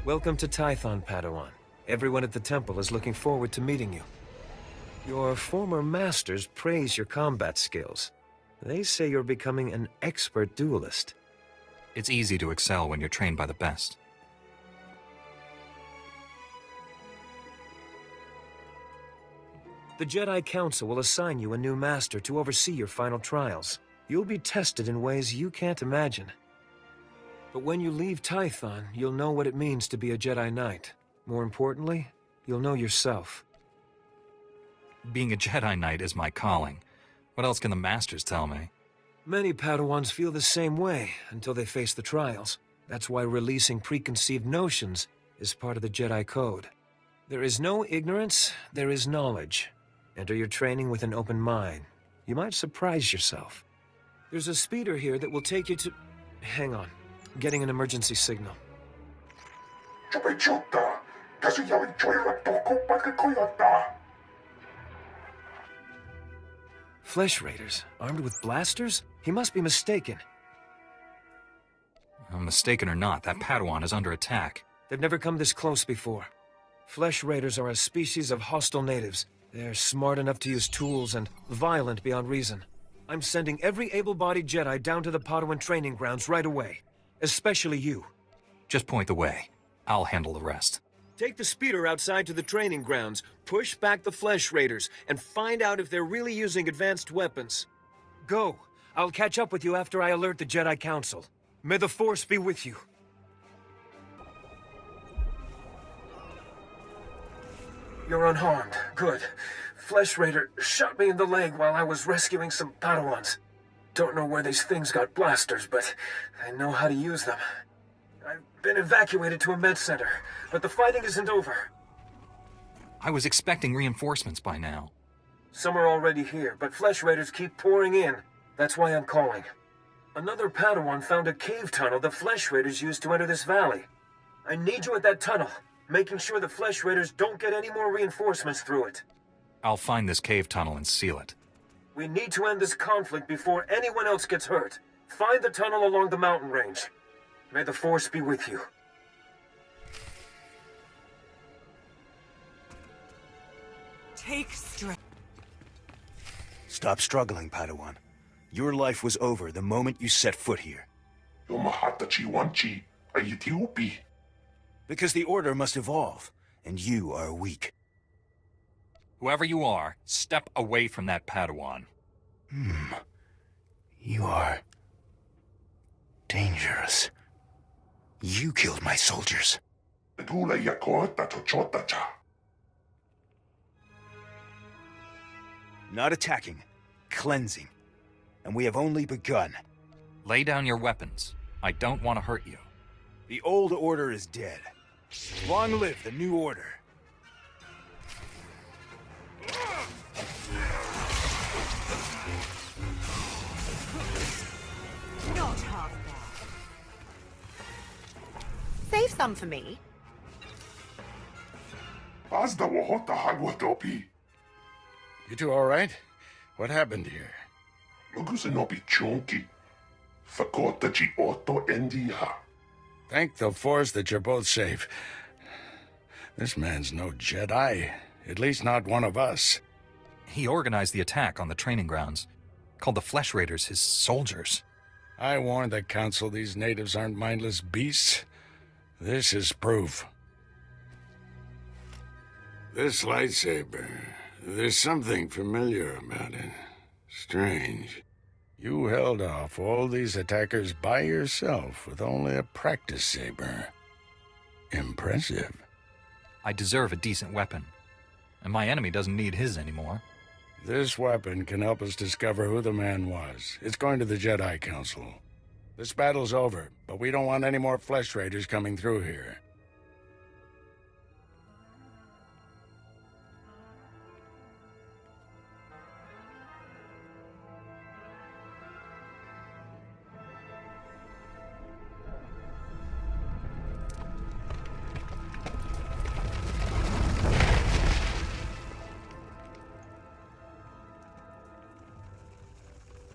Welcome to Tython, Padawan. Everyone at the temple is looking forward to meeting you. Your former masters praise your combat skills. They say you're becoming an expert duelist. It's easy to excel when you're trained by the best. The Jedi Council will assign you a new master to oversee your final trials. You'll be tested in ways you can't imagine. But when you leave Tython, you'll know what it means to be a Jedi Knight. More importantly, you'll know yourself. Being a Jedi Knight is my calling. What else can the Masters tell me? Many Padawans feel the same way until they face the trials. That's why releasing preconceived notions is part of the Jedi Code. There is no ignorance, there is knowledge. Enter your training with an open mind. You might surprise yourself. There's a speeder here that will take you to... Hang on. Getting an emergency signal. Flesh Raiders, armed with blasters? He must be mistaken. Mistaken or not, that Padawan is under attack. They've never come this close before. Flesh Raiders are a species of hostile natives. They're smart enough to use tools and violent beyond reason. I'm sending every able-bodied Jedi down to the Padawan training grounds right away. Especially you. Just point the way. I'll handle the rest. Take the speeder outside to the training grounds, push back the Flesh Raiders, and find out if they're really using advanced weapons. Go. I'll catch up with you after I alert the Jedi Council. May the Force be with you. You're unharmed. Good. Flesh Raider shot me in the leg while I was rescuing some Padawans. Don't know where these things got blasters, but I know how to use them. I've been evacuated to a med center, but the fighting isn't over. I was expecting reinforcements by now. Some are already here, but Flesh Raiders keep pouring in. That's why I'm calling. Another Padawan found a cave tunnel the Flesh Raiders used to enter this valley. I need you at that tunnel, making sure the Flesh Raiders don't get any more reinforcements through it. I'll find this cave tunnel and seal it. We need to end this conflict before anyone else gets hurt. Find the tunnel along the mountain range. May the Force be with you. Take strength. Stop struggling, Padawan. Your life was over the moment you set foot here. Because the Order must evolve, and you are weak. Whoever you are, step away from that Padawan. You are... dangerous. You killed my soldiers. Not attacking, cleansing. And we have only begun. Lay down your weapons. I don't want to hurt you. The old order is dead. Long live the new order. Not half bad. Save some for me. You two all right? What happened here? Thank the Force that you're both safe. This man's no Jedi. At least not one of us. He organized the attack on the training grounds. Called the Flesh Raiders his soldiers. I warned the Council these natives aren't mindless beasts. This is proof. This lightsaber, there's something familiar about it. Strange. You held off all these attackers by yourself with only a practice saber. Impressive. I deserve a decent weapon. And my enemy doesn't need his anymore. This weapon can help us discover who the man was. It's going to the Jedi Council. This battle's over, but we don't want any more Flesh Raiders coming through here.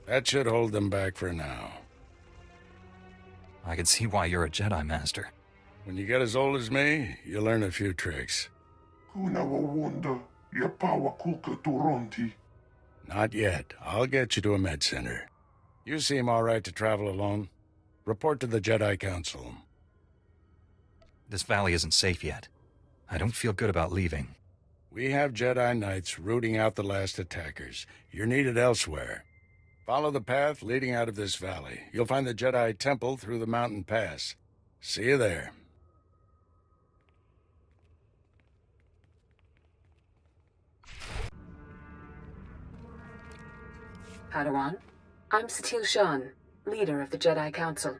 That should hold them back for now. I can see why you're a Jedi Master. When you get as old as me, you learn a few tricks. Kuna wawunda ya pawa kuka Toronti. Not yet. I'll get you to a med center. You seem all right to travel alone. Report to the Jedi Council. This valley isn't safe yet. I don't feel good about leaving. We have Jedi Knights rooting out the last attackers. You're needed elsewhere. Follow the path leading out of this valley. You'll find the Jedi Temple through the mountain pass. See you there. Padawan, I'm Satil Shan, leader of the Jedi Council.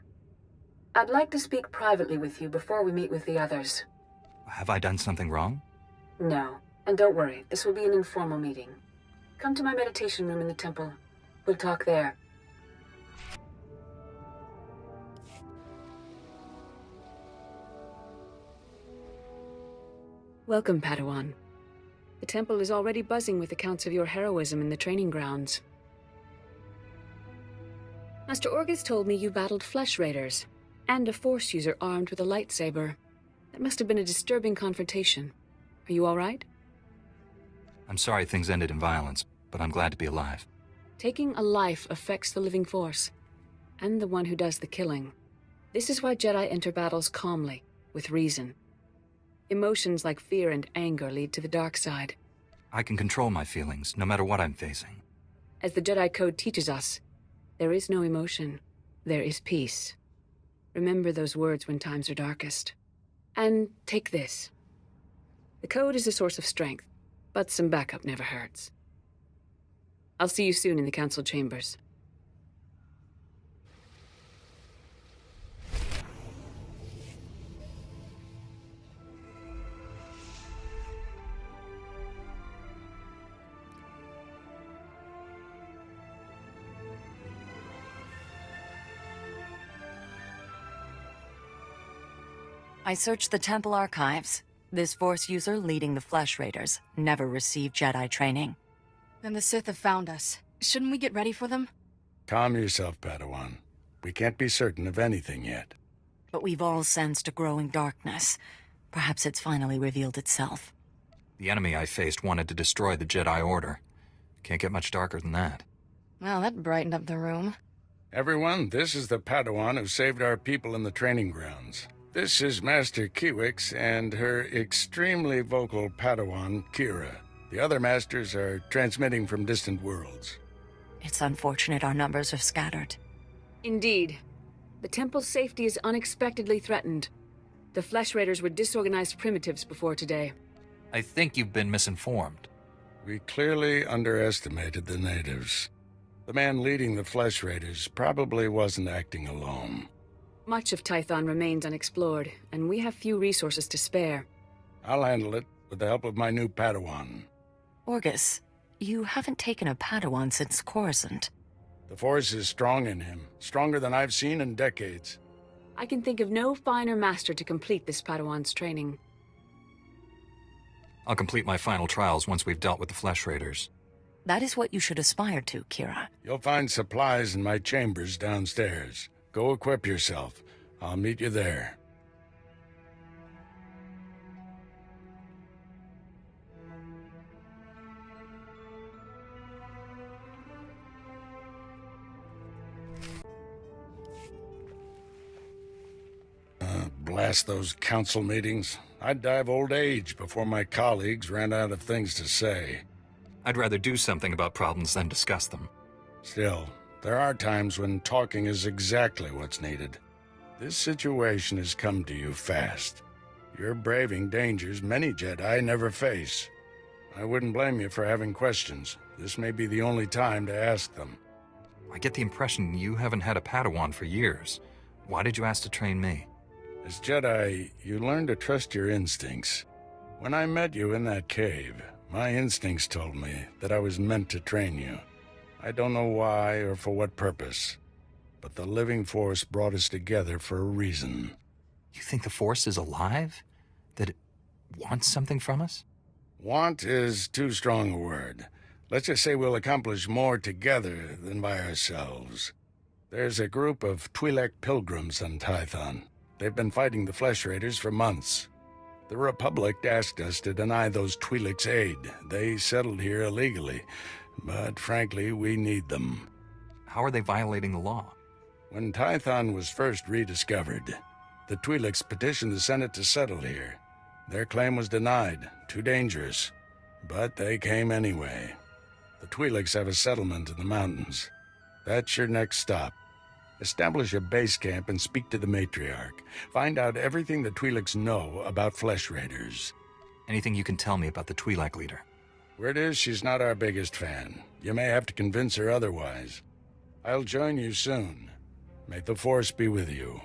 I'd like to speak privately with you before we meet with the others. Have I done something wrong? No, and don't worry, this will be an informal meeting. Come to my meditation room in the temple. We'll talk there. Welcome, Padawan. The temple is already buzzing with accounts of your heroism in the training grounds. Master Orgus told me you battled flesh raiders, and a Force user armed with a lightsaber. That must have been a disturbing confrontation. Are you all right? I'm sorry things ended in violence, but I'm glad to be alive. Taking a life affects the living Force, and the one who does the killing. This is why Jedi enter battles calmly, with reason. Emotions like fear and anger lead to the dark side. I can control my feelings, no matter what I'm facing. As the Jedi Code teaches us, there is no emotion. There is peace. Remember those words when times are darkest. And take this. The Code is a source of strength, but some backup never hurts. I'll see you soon in the Council chambers. I searched the temple archives. This Force user leading the Flesh Raiders never received Jedi training. Then the Sith have found us. Shouldn't we get ready for them? Calm yourself, Padawan. We can't be certain of anything yet. But we've all sensed a growing darkness. Perhaps it's finally revealed itself. The enemy I faced wanted to destroy the Jedi Order. Can't get much darker than that. Well, that brightened up the room. Everyone, this is the Padawan who saved our people in the training grounds. This is Master Kiwix and her extremely vocal Padawan, Kira. The other masters are transmitting from distant worlds. It's unfortunate our numbers are scattered. Indeed. The temple's safety is unexpectedly threatened. The Flesh Raiders were disorganized primitives before today. I think you've been misinformed. We clearly underestimated the natives. The man leading the Flesh Raiders probably wasn't acting alone. Much of Tython remains unexplored, and we have few resources to spare. I'll handle it with the help of my new Padawan. Orgus, you haven't taken a Padawan since Coruscant. The Force is strong in him, stronger than I've seen in decades. I can think of no finer master to complete this Padawan's training. I'll complete my final trials once we've dealt with the Flesh Raiders. That is what you should aspire to, Kira. You'll find supplies in my chambers downstairs. Go equip yourself. I'll meet you there. Blast those council meetings. I'd die of old age before my colleagues ran out of things to say. I'd rather do something about problems than discuss them. Still, there are times when talking is exactly what's needed. This situation has come to you fast. You're braving dangers many Jedi never face. I wouldn't blame you for having questions. This may be the only time to ask them. I get the impression you haven't had a Padawan for years. Why did you ask to train me? As Jedi, you learn to trust your instincts. When I met you in that cave, my instincts told me that I was meant to train you. I don't know why or for what purpose, but the living Force brought us together for a reason. You think the Force is alive? That it wants something from us? Want is too strong a word. Let's just say we'll accomplish more together than by ourselves. There's a group of Twi'lek pilgrims on Tython. They've been fighting the Flesh Raiders for months. The Republic asked us to deny those Twi'leks aid. They settled here illegally, but frankly, we need them. How are they violating the law? When Tython was first rediscovered, the Twi'leks petitioned the Senate to settle here. Their claim was denied, too dangerous, but they came anyway. The Twi'leks have a settlement in the mountains. That's your next stop. Establish a base camp and speak to the matriarch. Find out everything the Twi'leks know about Flesh Raiders. Anything you can tell me about the Twi'lek leader? Word is she's not our biggest fan. You may have to convince her otherwise. I'll join you soon. May the Force be with you.